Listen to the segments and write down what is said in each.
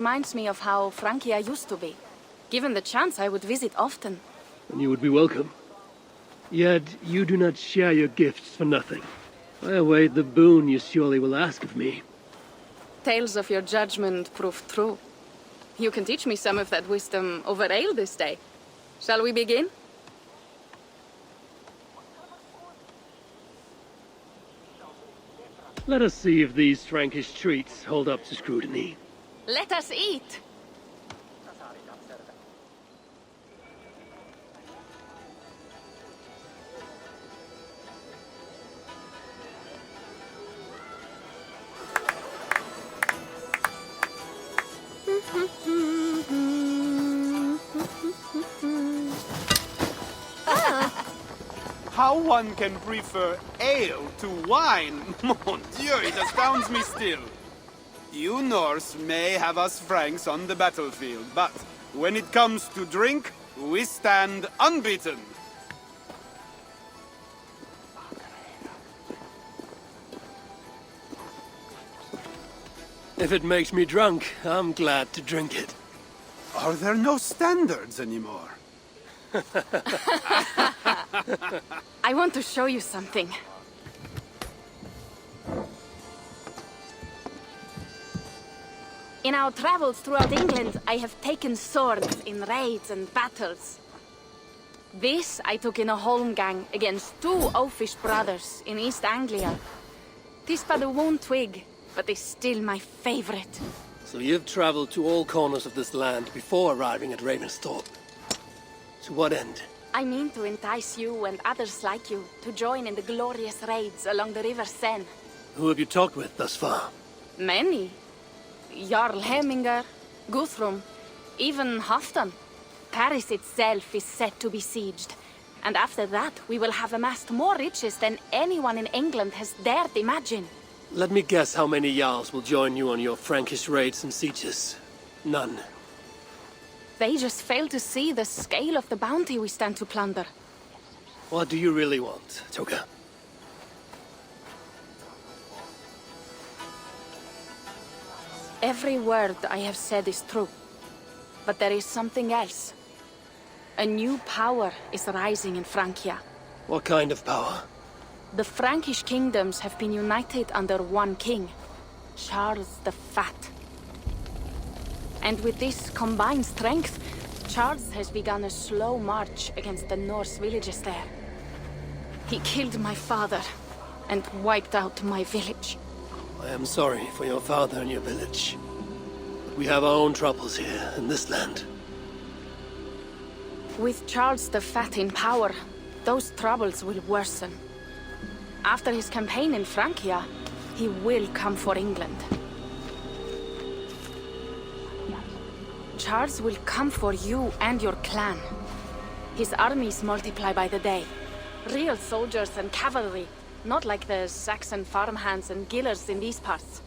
Reminds me of how Francia used to be. Given the chance, I would visit often. And you would be welcome. Yet, you do not share your gifts for nothing. I await the boon you surely will ask of me. Tales of your judgment prove true. You can teach me some of that wisdom over ale this day. Shall we begin? Let us see if these Frankish treats hold up to scrutiny. Let us eat! How one can prefer ale to wine? Mon Dieu, it astounds me still. You Norse may have us Franks on the battlefield, but when it comes to drink, we stand unbeaten. If it makes me drunk, I'm glad to drink it. Are there no standards anymore? I want to show you something. In our travels throughout England, I have taken swords in raids and battles. This I took in a holmgang against two oafish brothers in East Anglia. 'Tis but a worn twig, but is still my favorite. So you've traveled to all corners of this land before arriving at Ravensthorpe. To what end? I mean to entice you and others like you to join in the glorious raids along the River Seine. Who have you talked with thus far? Many. Jarl Hemminger, Guthrum, even Halfdan. Paris itself is set to be besieged. And after that, we will have amassed more riches than anyone in England has dared imagine. Let me guess how many Jarls will join you on your Frankish raids and sieges. None. They just fail to see the scale of the bounty we stand to plunder. What do you really want, Toga? Every word I have said is true. But there is something else. A new power is rising in Francia. What kind of power? The Frankish kingdoms have been united under one king, Charles the Fat. And with this combined strength, Charles has begun a slow march against the Norse villages there. He killed my father and wiped out my village. I am sorry for your father and your village. But we have our own troubles here in this land. With Charles the Fat in power, those troubles will worsen. After his campaign in Francia, he will come for England. Charles will come for you and your clan. His armies multiply by the day. Real soldiers and cavalry, not like the Saxon farmhands and gillers in these parts.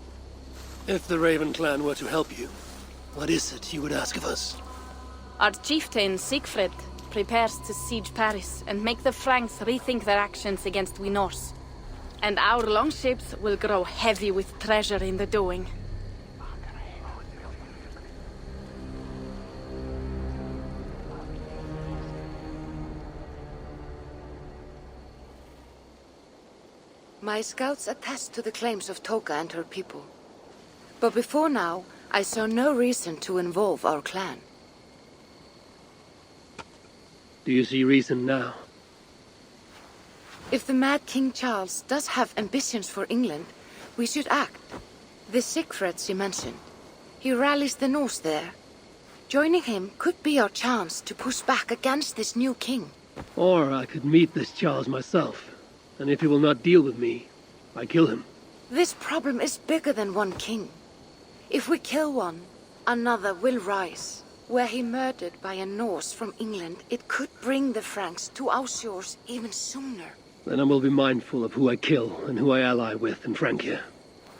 If the Raven clan were to help you, what is it you would ask of us? Our chieftain, Siegfried, prepares to siege Paris and make the Franks rethink their actions against we Norse. And our longships will grow heavy with treasure in the doing. My scouts attest to the claims of Toka and her people. But before now, I saw no reason to involve our clan. Do you see reason now? If the Mad King Charles does have ambitions for England, we should act. The Siegfried you mentioned, he rallies the Norse there. Joining him could be our chance to push back against this new king. Or I could meet this Charles myself. And if he will not deal with me, I kill him. This problem is bigger than one king. If we kill one, another will rise. Were he murdered by a Norse from England, it could bring the Franks to our shores even sooner. Then I will be mindful of who I kill and who I ally with in Francia.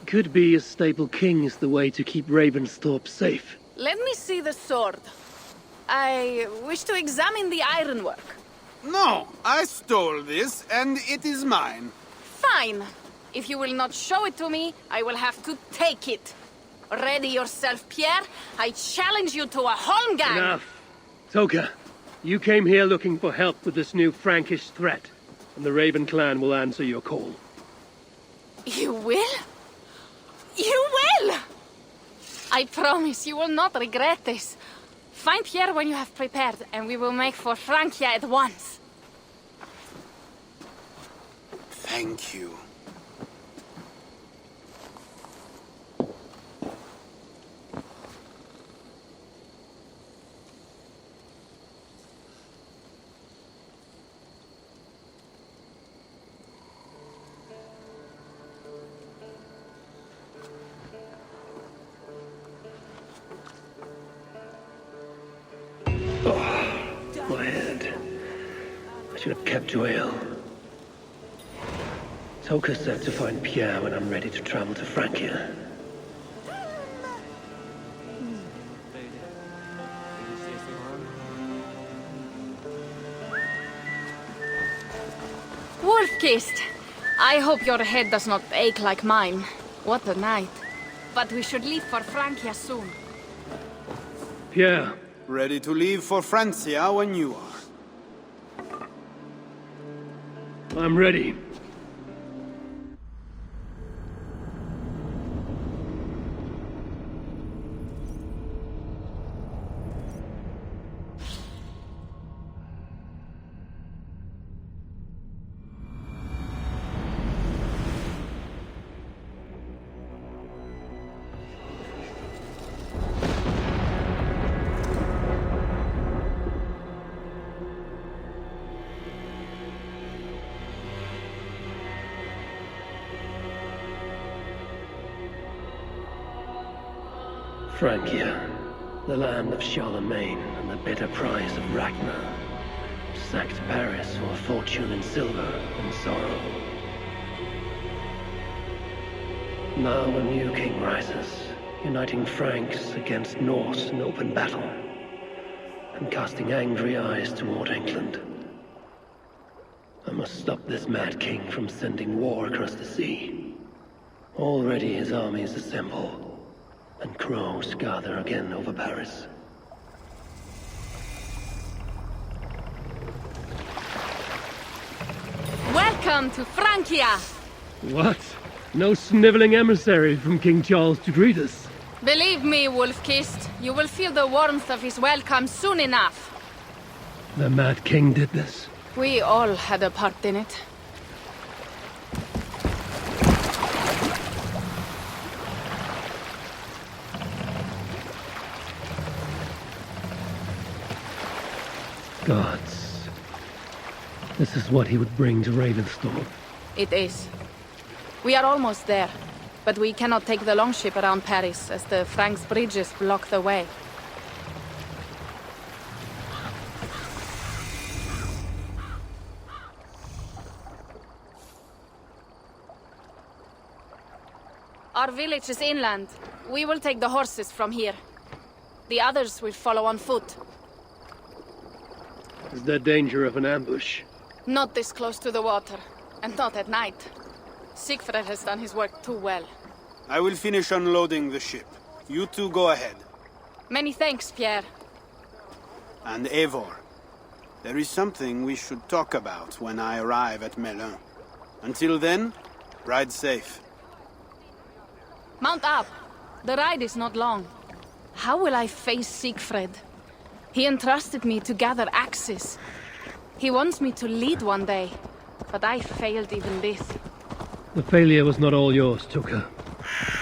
Could be a stable king is the way to keep Ravensthorpe safe. Let me see the sword. I wish to examine the ironwork. No, I stole this, and it is mine. Fine. If you will not show it to me, I will have to take it. Ready yourself, Pierre. I challenge you to a holmgang. Enough. Toka, you came here looking for help with this new Frankish threat, and the Raven clan will answer your call. You will? You will! I promise you will not regret this. Find Pierre when you have prepared, and we will make for Francia at once. Thank you. My head. I should have kept well. Toka said to find Pierre when I'm ready to travel to Francia. Wolf-kissed. I hope your head does not ache like mine. What a night. But we should leave for Francia soon. Pierre, Ready to leave for Francia when you are. I'm ready. Francia, the land of Charlemagne and the bitter prize of Ragnar, sacked Paris for a fortune in silver and sorrow. Now a new king rises, uniting Franks against Norse in open battle, and casting angry eyes toward England. I must stop this mad king from sending war across the sea. Already his armies assemble, and crows gather again over Paris. Welcome to Francia! What? No sniveling emissary from King Charles to greet us? Believe me, Wolf-kissed, you will feel the warmth of his welcome soon enough. The Mad King did this. We all had a part in it. Gods. This is what he would bring to Ravenstorm. It is. We are almost there, but we cannot take the longship around Paris as the Franks' bridges block the way. Our village is inland. We will take the horses from here. The others will follow on foot. Is there danger of an ambush? Not this close to the water, and not at night. Siegfried has done his work too well. I will finish unloading the ship. You two go ahead. Many thanks, Pierre. And Eivor, there is something we should talk about when I arrive at Melun. Until then, ride safe. Mount up. The ride is not long. How will I face Siegfried? He entrusted me to gather axes. He wants me to lead one day, but I failed even this. The failure was not all yours, Tuka.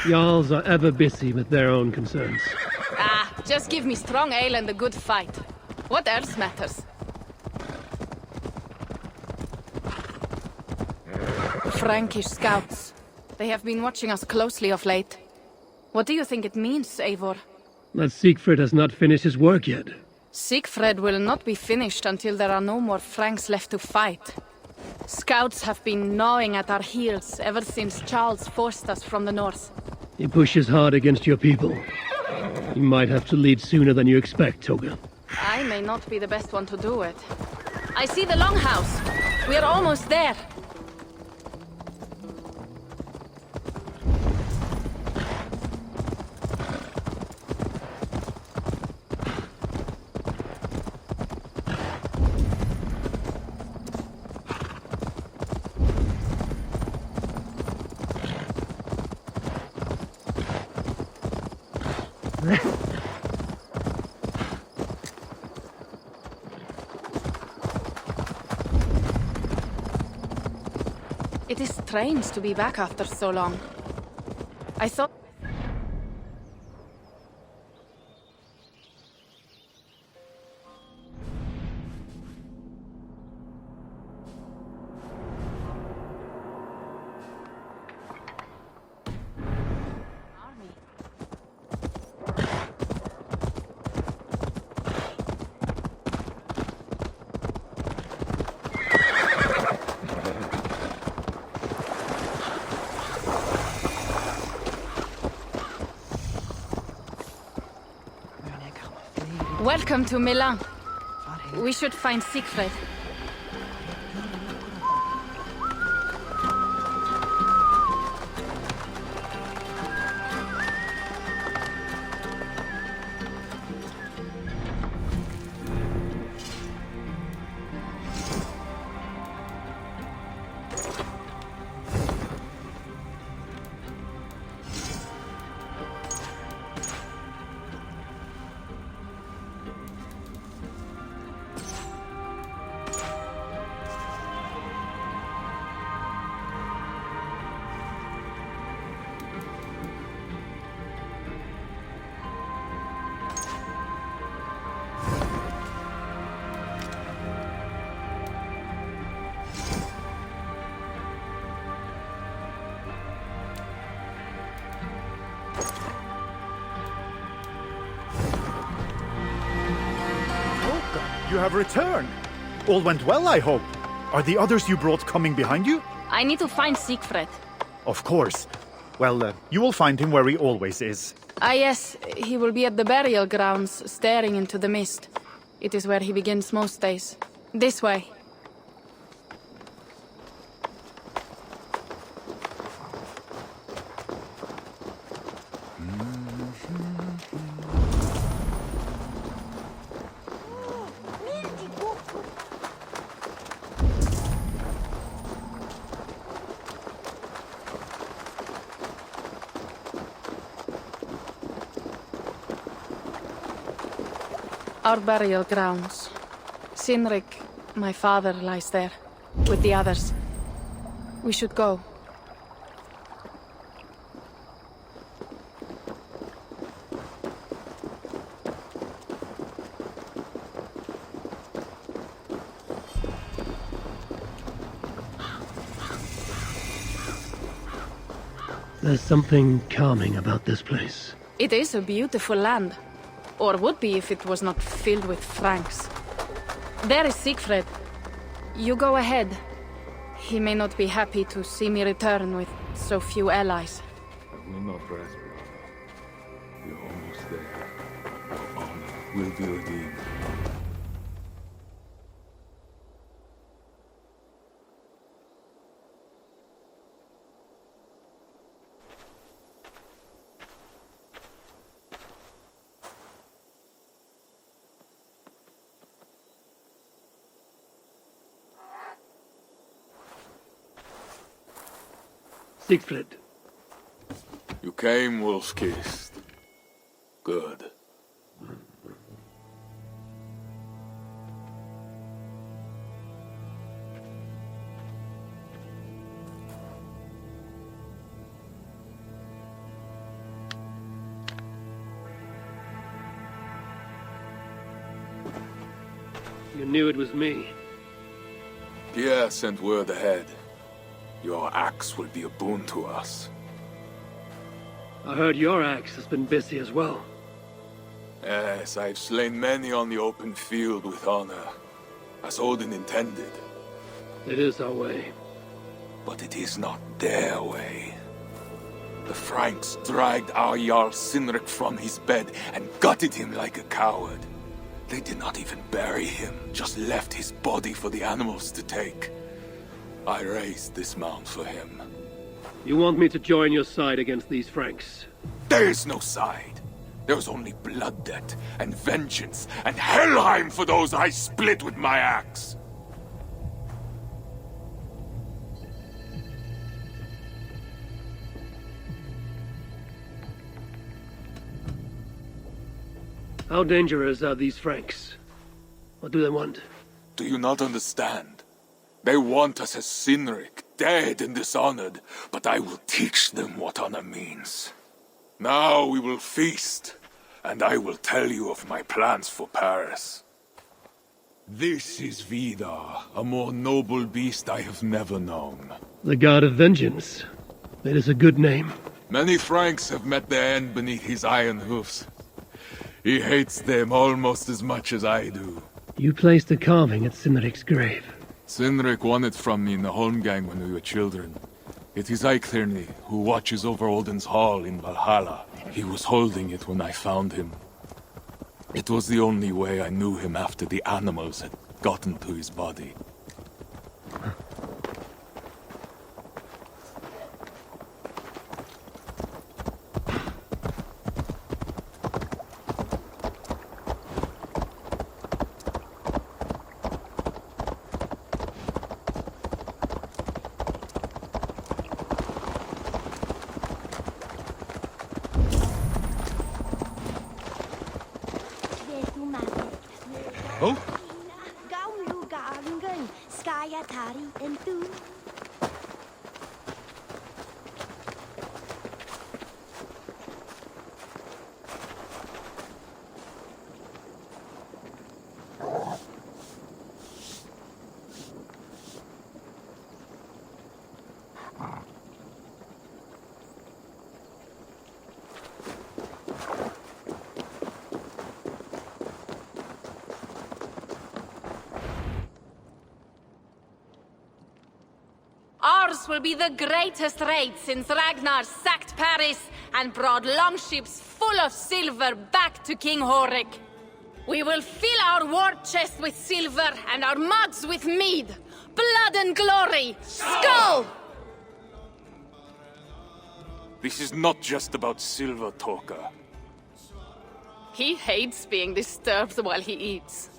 Jarls are ever busy with their own concerns. Ah, just give me strong ale and a good fight. What else matters? Frankish scouts. They have been watching us closely of late. What do you think it means, Eivor? That Siegfried has not finished his work yet. Siegfried will not be finished until there are no more Franks left to fight. Scouts have been gnawing at our heels ever since Charles forced us from the north. He pushes hard against your people. You might have to lead sooner than you expect, Toga. I may not be the best one to do it. I see the longhouse. We are almost there. It is strange to be back after so long. I thought... Welcome to Milan. We should find Siegfried. You have returned. All went well, I hope. Are the others you brought coming behind you? I need to find Siegfried. Of course. Well, you will find him where he always is. Ah yes, he will be at the burial grounds, staring into the mist. It is where he begins most days. This way. Our burial grounds. Sinrik, my father, lies there, with the others. We should go. There's something calming about this place. It is a beautiful land. Or would be if it was not filled with Franks. There is Siegfried. You go ahead. He may not be happy to see me return with so few allies. I will not rest, brother. You're almost there. Your honor will be redeemed. Siegfried. You came, wolf-kissed. Good. You knew it was me. Pierre sent word ahead. Your axe will be a boon to us. I heard your axe has been busy as well. Yes, I've slain many on the open field with honor, as Odin intended. It is our way. But it is not their way. The Franks dragged our Jarl Sinrik from his bed and gutted him like a coward. They did not even bury him, just left his body for the animals to take. I raised this mound for him. You want me to join your side against these Franks? There is no side. There is only blood debt and vengeance and Helheim for those I split with my axe. How dangerous are these Franks? What do they want? Do you not understand? They want us as Sinrik, dead and dishonored, but I will teach them what honor means. Now we will feast, and I will tell you of my plans for Paris. This is Vidar, a more noble beast I have never known. The God of Vengeance. It is a good name. Many Franks have met their end beneath his iron hoofs. He hates them almost as much as I do. You placed a carving at Cynric's grave. Cynric won it from me in the Holmgang when we were children. It is Eikthirni, who watches over Odin's Hall in Valhalla. He was holding it when I found him. It was the only way I knew him after the animals had gotten to his body. Oh? Ours will be the greatest raid since Ragnar sacked Paris and brought longships full of silver back to King Horik. We will fill our war chest with silver and our mugs with mead. Blood and glory! Skull! This is not just about silver, Torka. He hates being disturbed while he eats.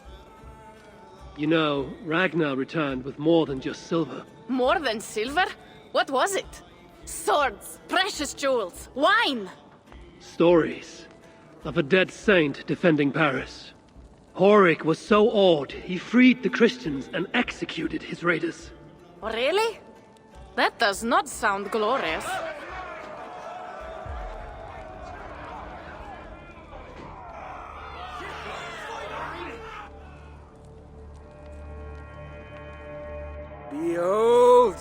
You know, Ragnar returned with more than just silver. More than silver? What was it? Swords, precious jewels, wine! Stories of a dead saint defending Paris. Horik was so awed, he freed the Christians and executed his raiders. Really? That does not sound glorious. Behold,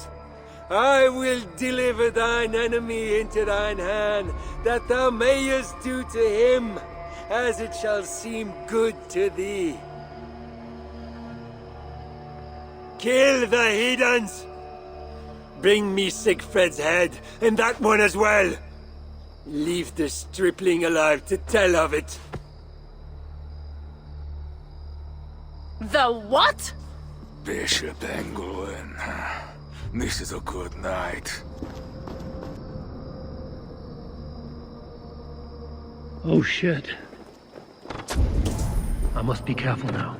I will deliver thine enemy into thine hand, that thou mayest do to him as it shall seem good to thee. Kill the heathens! Bring me Sigfred's head, and that one as well! Leave the stripling alive to tell of it. The what? Bishop Engelwin. This is a good night. Oh shit. I must be careful now.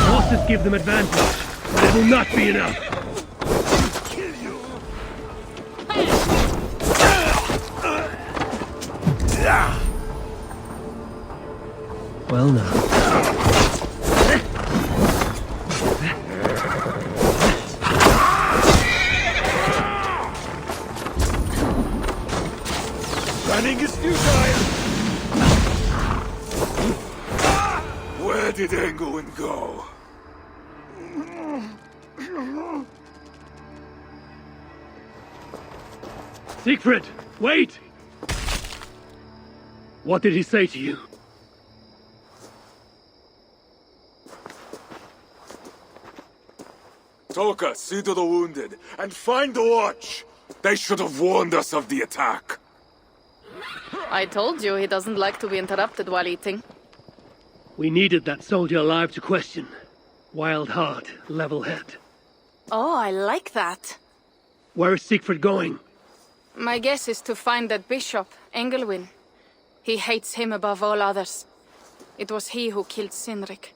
Horses give them advantage, but it will not be enough. Well now. Running is futile! Where did Engelwin go? Siegfried, wait! What did he say to you? Toka, see to the wounded, and find the watch! They should have warned us of the attack. I told you he doesn't like to be interrupted while eating. We needed that soldier alive to question. Wild heart, level head. Oh, I like that. Where is Siegfried going? My guess is to find that bishop, Engelwin. He hates him above all others. It was he who killed Cynric.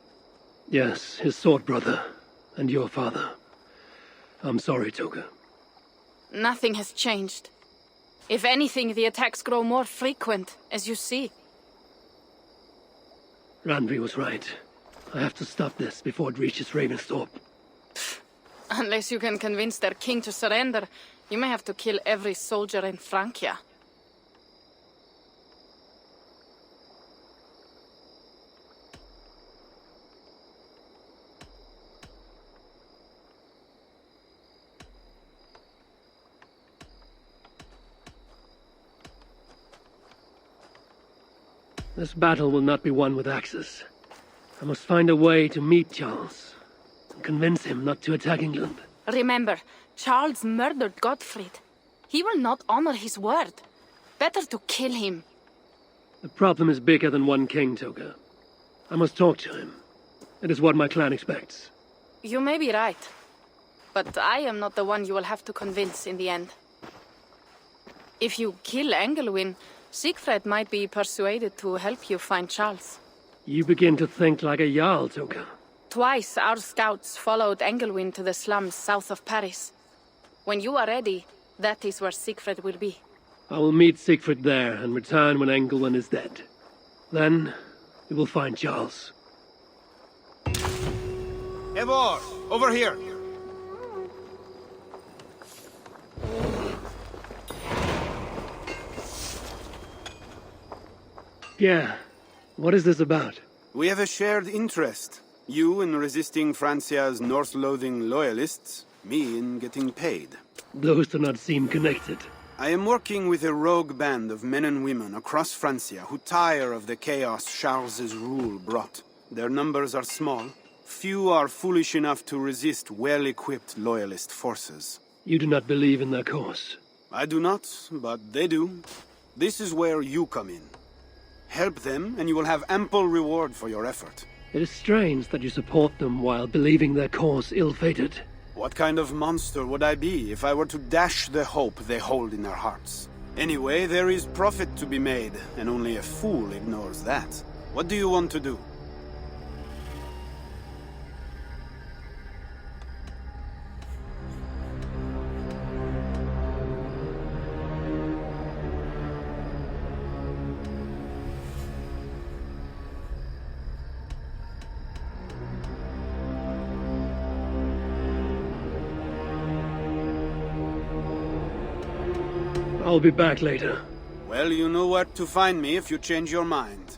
Yes, his sword brother. And your father. I'm sorry, Toga. Nothing has changed. If anything, the attacks grow more frequent, as you see. Randvi was right. I have to stop this before it reaches Ravensthorpe. Unless you can convince their king to surrender, you may have to kill every soldier in Francia. This battle will not be won with axes. I must find a way to meet Charles and convince him not to attack England. Remember, Charles murdered Godfrey. He will not honor his word. Better to kill him. The problem is bigger than one king, Toga. I must talk to him. It is what my clan expects. You may be right. But I am not the one you will have to convince in the end. If you kill Engelwin, Siegfried might be persuaded to help you find Charles. You begin to think like a Jarl, Toga. Twice our scouts followed Engelwin to the slums south of Paris. When you are ready, that is where Siegfried will be. I will meet Siegfried there and return when Engelwin is dead. Then, we will find Charles. Eivor, over here! Yeah. What is this about? We have a shared interest. You in resisting Francia's Norse-loathing loyalists, me in getting paid. Those do not seem connected. I am working with a rogue band of men and women across Francia who tire of the chaos Charles's rule brought. Their numbers are small. Few are foolish enough to resist well-equipped loyalist forces. You do not believe in their cause. I do not, but they do. This is where you come in. Help them, and you will have ample reward for your effort. It is strange that you support them while believing their cause ill-fated. What kind of monster would I be if I were to dash the hope they hold in their hearts? Anyway, there is profit to be made, and only a fool ignores that. What do you want to do? I'll be back later. Well, you know where to find me if you change your mind.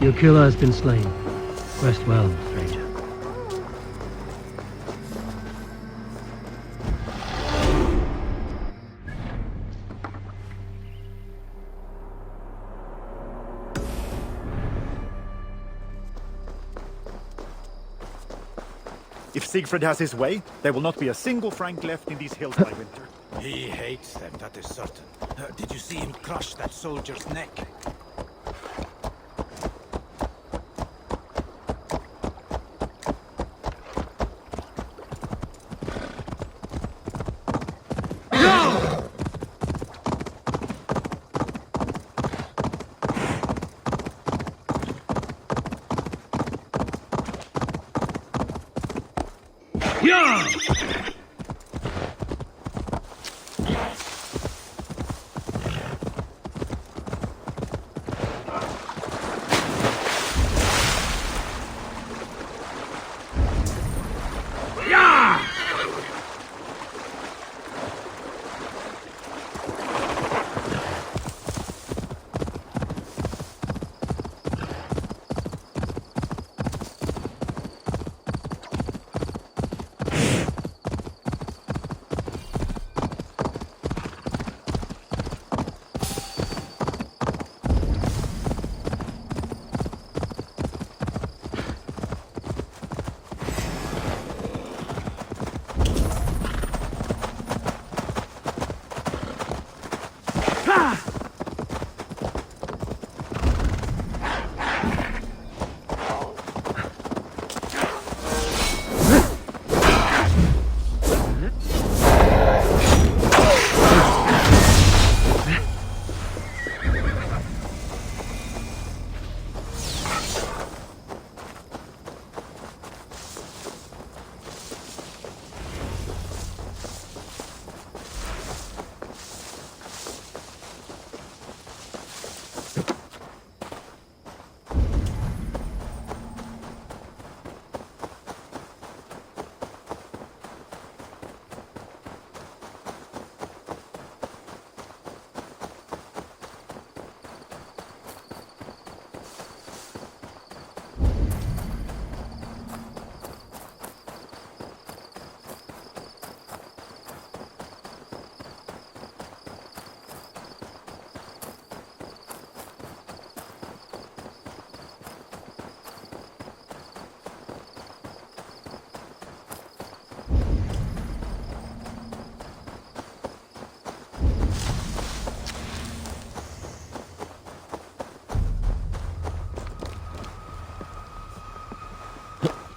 Your killer has been slain. Rest well, stranger. If Siegfried has his way, there will not be a single Frank left in these hills by winter. He hates them, that is certain. Did you see him crush that soldier's neck?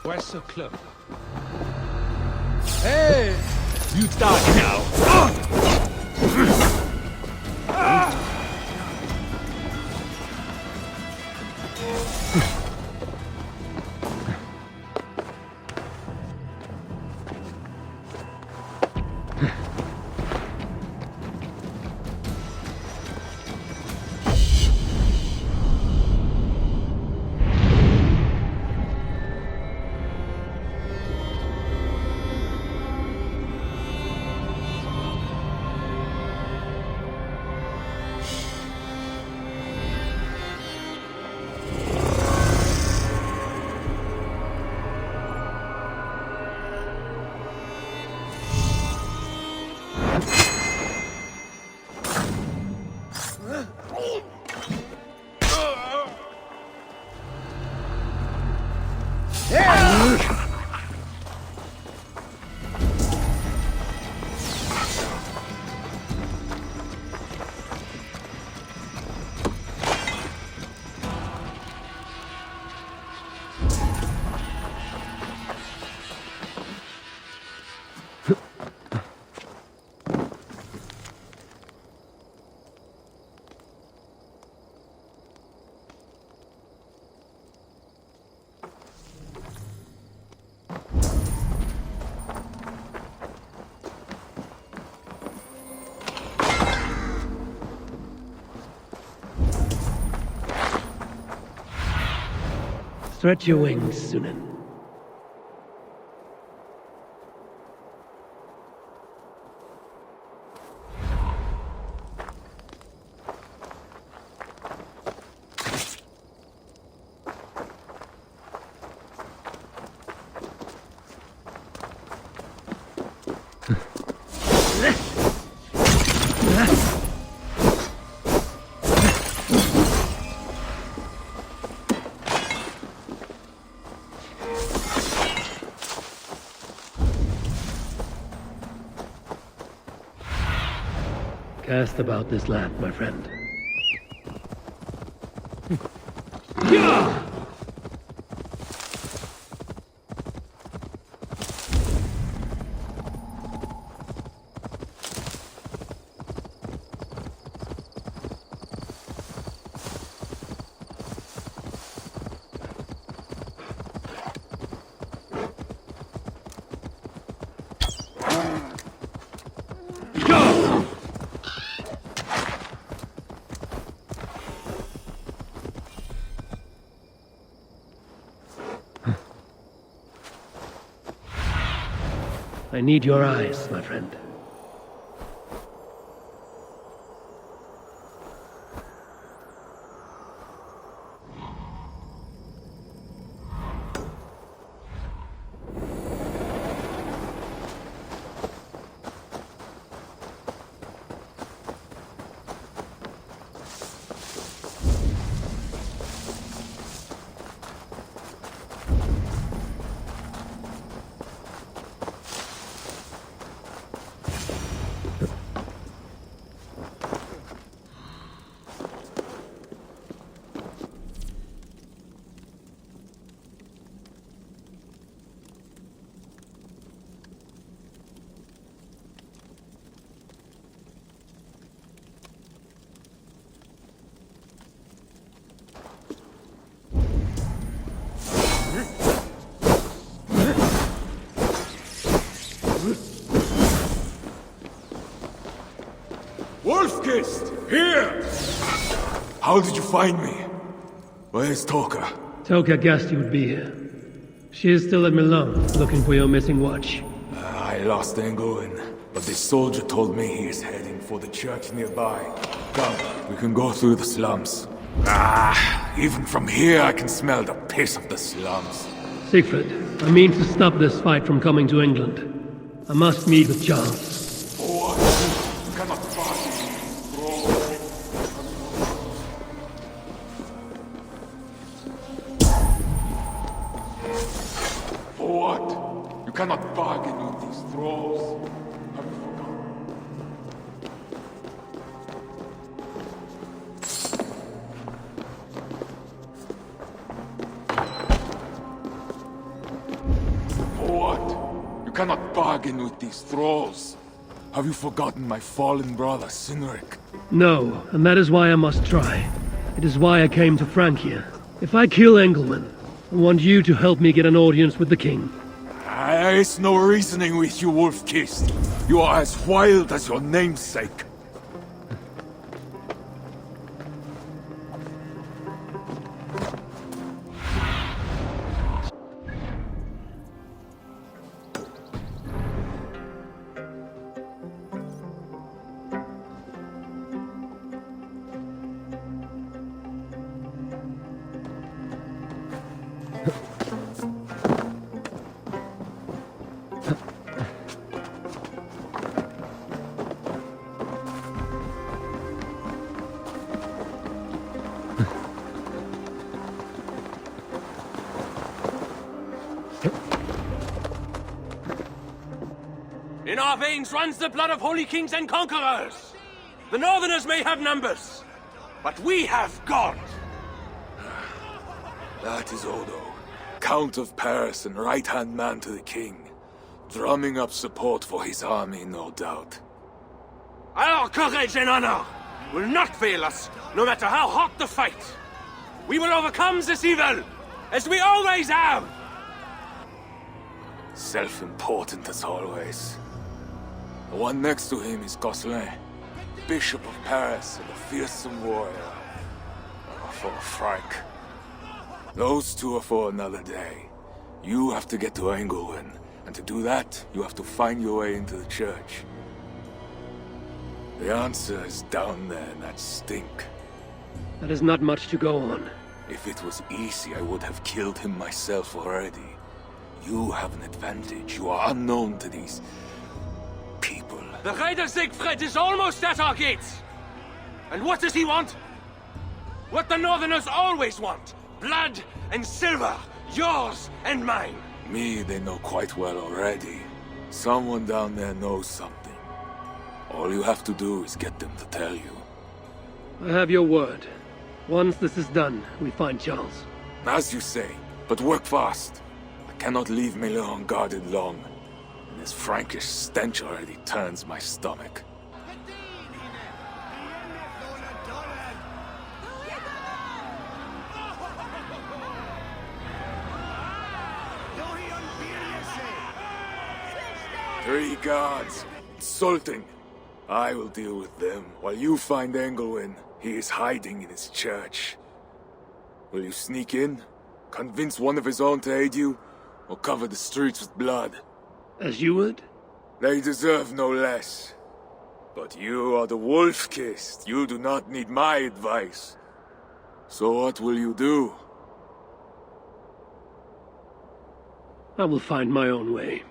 We're so close. Hey! You die now! Stretch your wings, Sunan. Cast about this land, my friend. I need your eyes, my friend. Wolf-Kissed! Here! How did you find me? Where's Toka? Toka guessed you would be here. She is still at Milan, looking for your missing watch. I lost Angoin, but this soldier told me he is heading for the church nearby. Come, we can go through the slums. Even from here I can smell the piss of the slums. Siegfried, I mean to stop this fight from coming to England. I must meet with Charles. What? You cannot fight. What? You cannot bargain with these thralls. Have you forgotten? bargain with these thralls? Have you forgotten my fallen brother, Cynric? No, and that is why I must try. It is why I came to Francia. If I kill Engelwin, I want you to help me get an audience with the king. It's no reasoning with you, Wolf-Kissed. You are as wild as your namesake. In our veins runs the blood of holy kings and conquerors. The Northerners may have numbers, but we have God. That is Odo, Count of Paris and right-hand man to the king, drumming up support for his army, no doubt. Our courage and honor will not fail us, no matter how hot the fight. We will overcome this evil, as we always have. Self-important as always. The one next to him is Gosselin, Bishop of Paris and a fearsome warrior. For Frank. Those two are for another day. You have to get to Engelwin, and to do that, you have to find your way into the church. The answer is down there in that stink. That is not much to go on. If it was easy, I would have killed him myself already. You have an advantage. You are unknown to these people. The Raider Siegfried is almost at our gates. And what does he want? What the Northerners always want. Blood and silver. Yours and mine. Me, they know quite well already. Someone down there knows something. All you have to do is get them to tell you. I have your word. Once this is done, we find Charles. As you say, but work fast. I cannot leave Melun unguarded long. And this Frankish stench already turns my stomach. Three guards, insulting. I will deal with them, while you find Engelwin. He is hiding in his church. Will you sneak in? Convince one of his own to aid you? Or cover the streets with blood? As you would? They deserve no less. But you are the Wolf-Kissed. You do not need my advice. So what will you do? I will find my own way.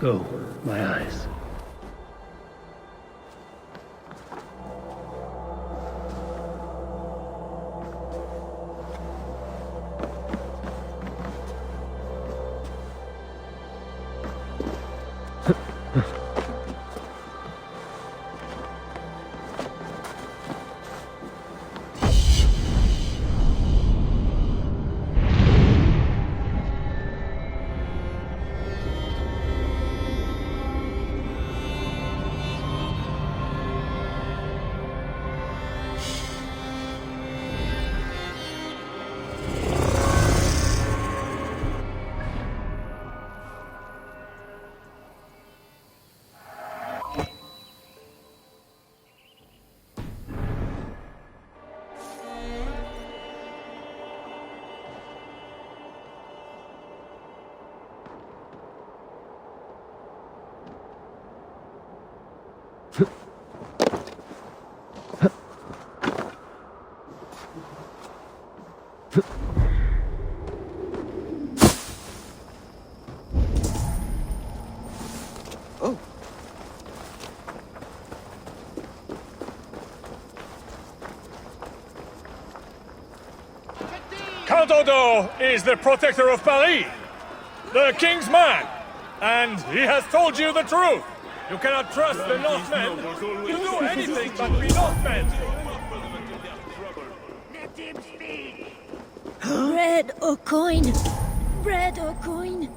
Go, my eyes. Theodore is the protector of Paris, the king's man, and he has told you the truth. You cannot trust the Northmen to do anything but be Northmen. Bread or coin? Bread or coin?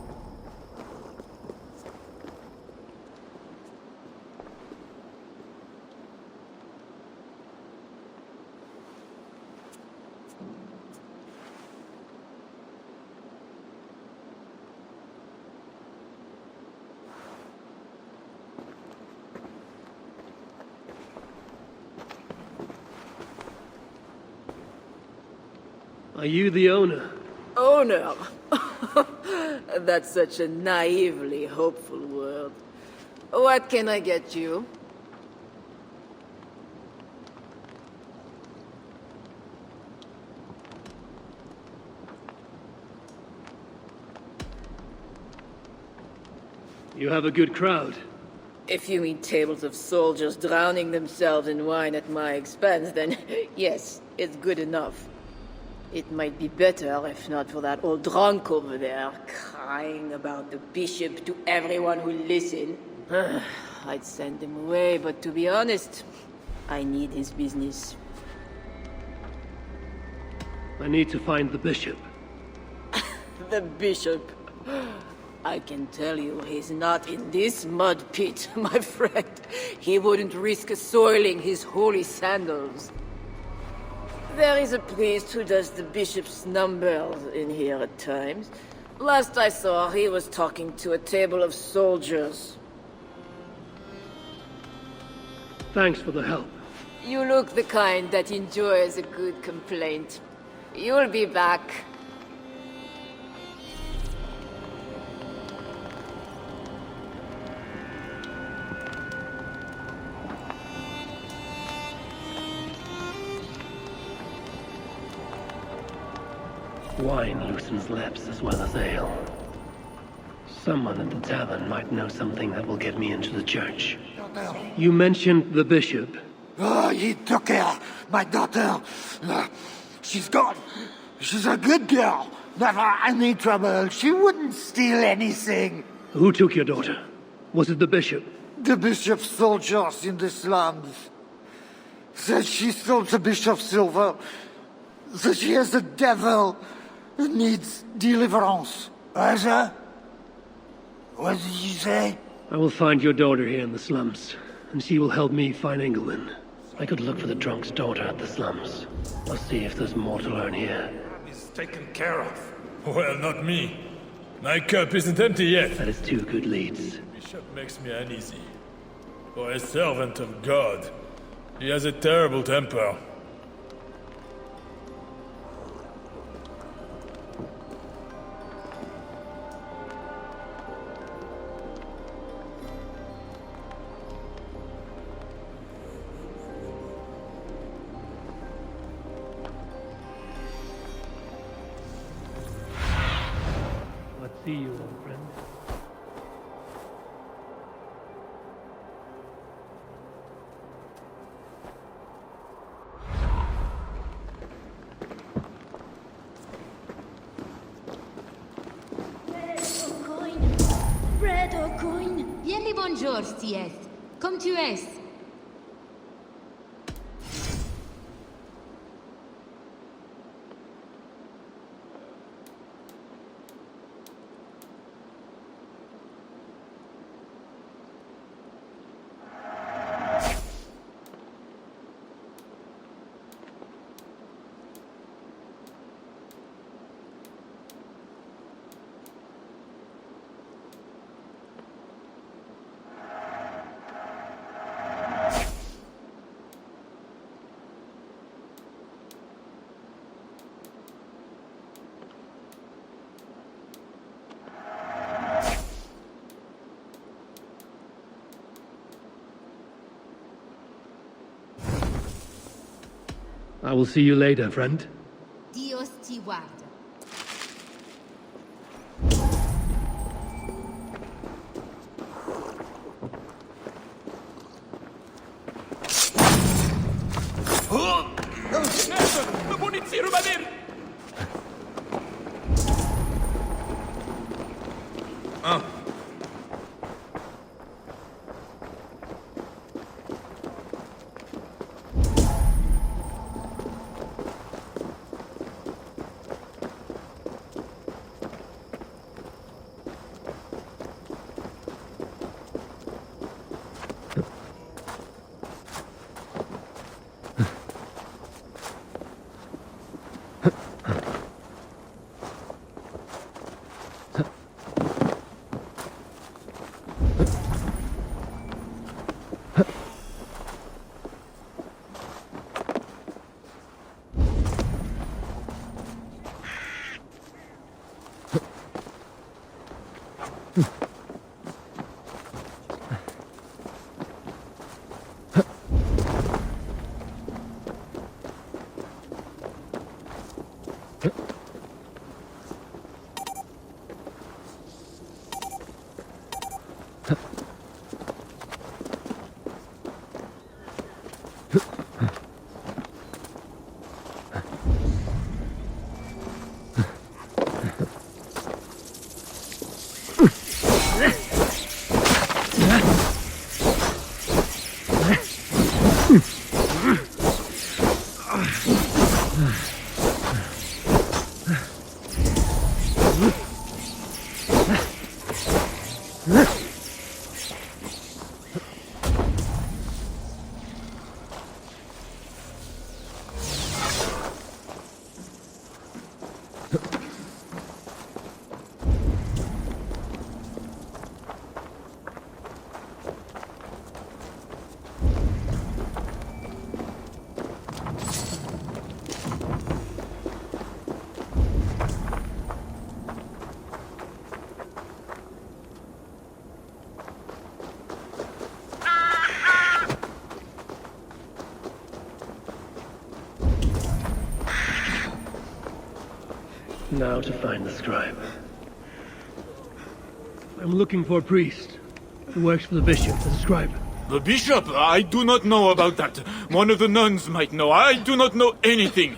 Are you the owner? Owner? That's such a naively hopeful word. What can I get you? You have a good crowd. If you mean tables of soldiers drowning themselves in wine at my expense, then yes, it's good enough. It might be better if not for that old drunk over there, crying about the bishop to everyone who listen. I'd send him away, but to be honest, I need his business. I need to find the bishop. The bishop? I can tell you he's not in this mud pit, my friend. He wouldn't risk soiling his holy sandals. There is a priest who does the bishop's numbers in here at times. Last I saw, he was talking to a table of soldiers. Thanks for the help. You look the kind that enjoys a good complaint. You'll be back. Wine loosens lips as well as ale. Someone at the tavern might know something that will get me into the church. You mentioned the bishop. Oh, he took her, my daughter. She's gone. She's a good girl. Never any trouble. She wouldn't steal anything. Who took your daughter? Was it the bishop? The bishop's soldiers in the slums. Said she stole the bishop's silver. Said she has a devil who needs deliverance. What did you say? I will find your daughter here in the slums, and she will help me find Engelman. I could look for the drunk's daughter at the slums. I'll see if there's more to learn here. He's taken care of. Well, not me. My cup isn't empty yet. That is two good leads. Bishop makes me uneasy. For a servant of God, he has a terrible temper. See you, old friend. Bread or coin? Bien les bons jours, Sies. Comme tu es. I will see you later, friend. Dios te guarde. La muniție rumaner! Now to find the scribe. I'm looking for a priest who works for the bishop as a scribe. The bishop? I do not know about that. One of the nuns might know. I do not know anything.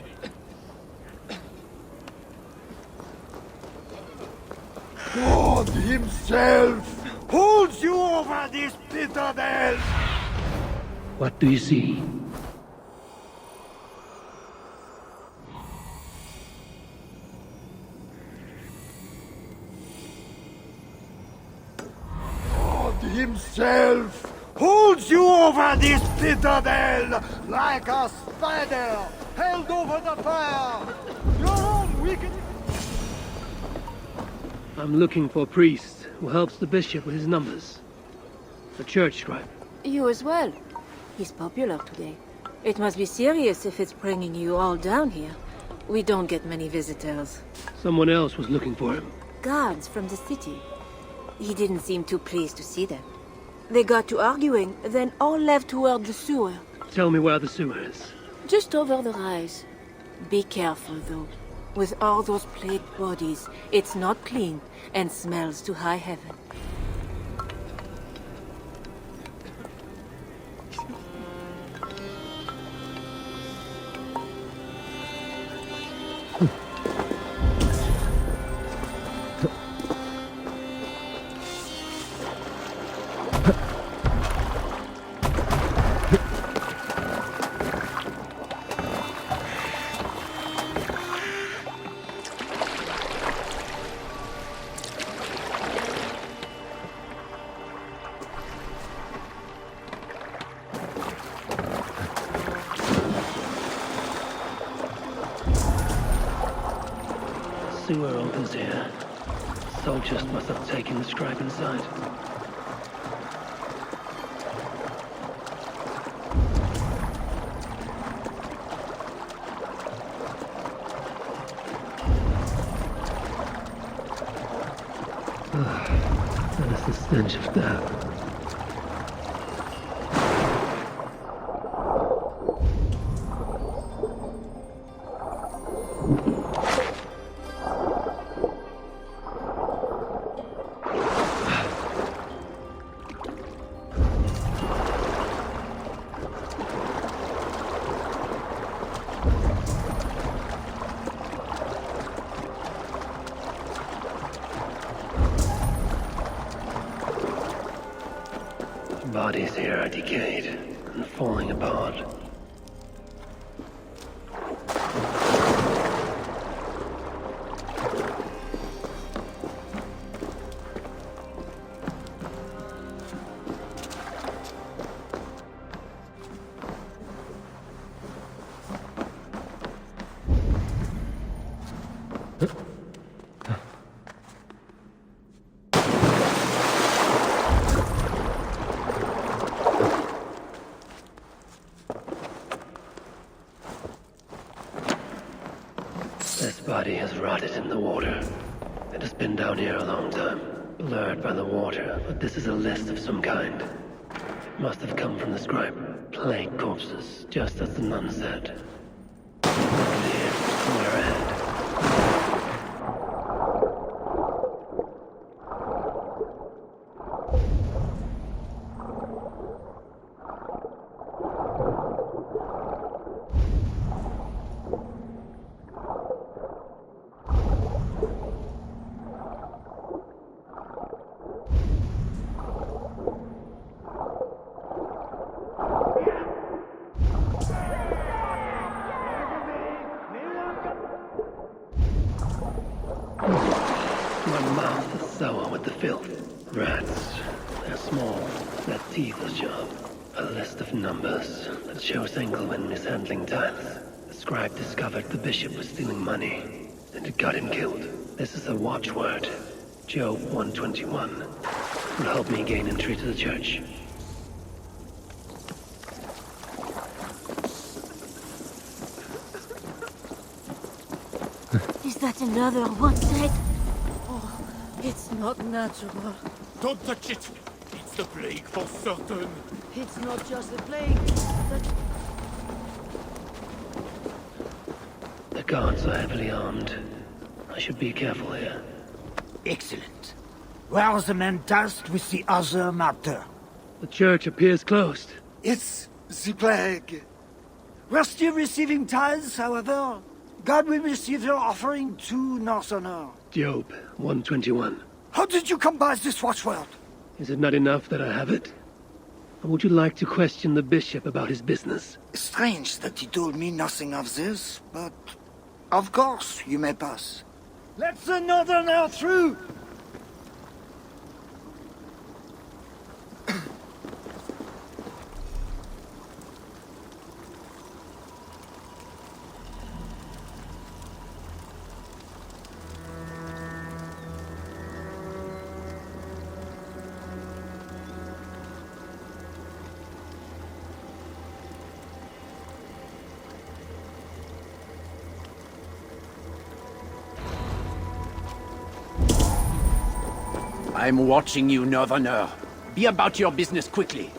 God himself holds you over this citadel! What do you see? God himself holds you over this citadel like a spider held over the fire! Your own wicked... I'm looking for a priest who helps the bishop with his numbers. A church scribe. You as well. He's popular today. It must be serious if it's bringing you all down here. We don't get many visitors. Someone else was looking for him. Guards from the city. He didn't seem too pleased to see them. They got to arguing, then all left toward the sewer. Tell me where the sewer is. Just over the rise. Be careful, though. With all those plagued bodies, it's not clean and smells to high heaven. Sewer opens here. Soldiers must have taken the scribe inside. That is the stench of death. Bodies here are decayed and falling apart. This body has rotted in the water. It has been down here a long time, blurred by the water, but this is a list of some kind. It must have come from the scribe. Plague corpses, just as the nun said. Clear, somewhere ahead. My mouth is sour with the filth. Rats. They're small. Their teeth are sharp. A list of numbers that shows Engelman mishandling tithes. The scribe discovered the bishop was stealing money, and it got him killed. This is a watchword. Job 121. Will help me gain entry to the church. Is that another one said? Oh, it's not natural. Don't touch it! It's the plague for certain! It's not just the plague. The guards are heavily armed. I should be careful here. Excellent. Where are the men tasked with the other matter? The church appears closed. It's the plague. We're still receiving tithes, however. God will receive your offering to Northerner. Job 121. How did you come by this watchword? Is it not enough that I have it? Or would you like to question the bishop about his business? Strange that he told me nothing of this, but of course you may pass. Let the Northerner through! I'm watching you, Northerner. Be about your business quickly.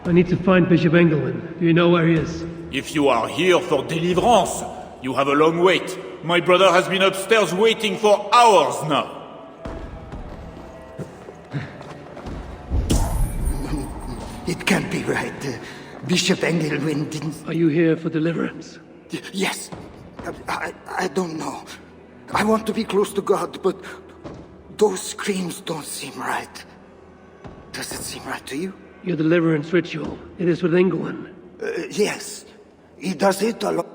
I need to find Bishop Engelman. Do you know where he is? If you are here for deliverance, you have a long wait. My brother has been upstairs waiting for hours now. It can't be right. Bishop Engelman didn't... Are you here for deliverance? Yes. I don't know. I want to be close to God, but those screams don't seem right. Does it seem right to you? Your deliverance ritual. It is with Engelman. Yes. He does it a lot.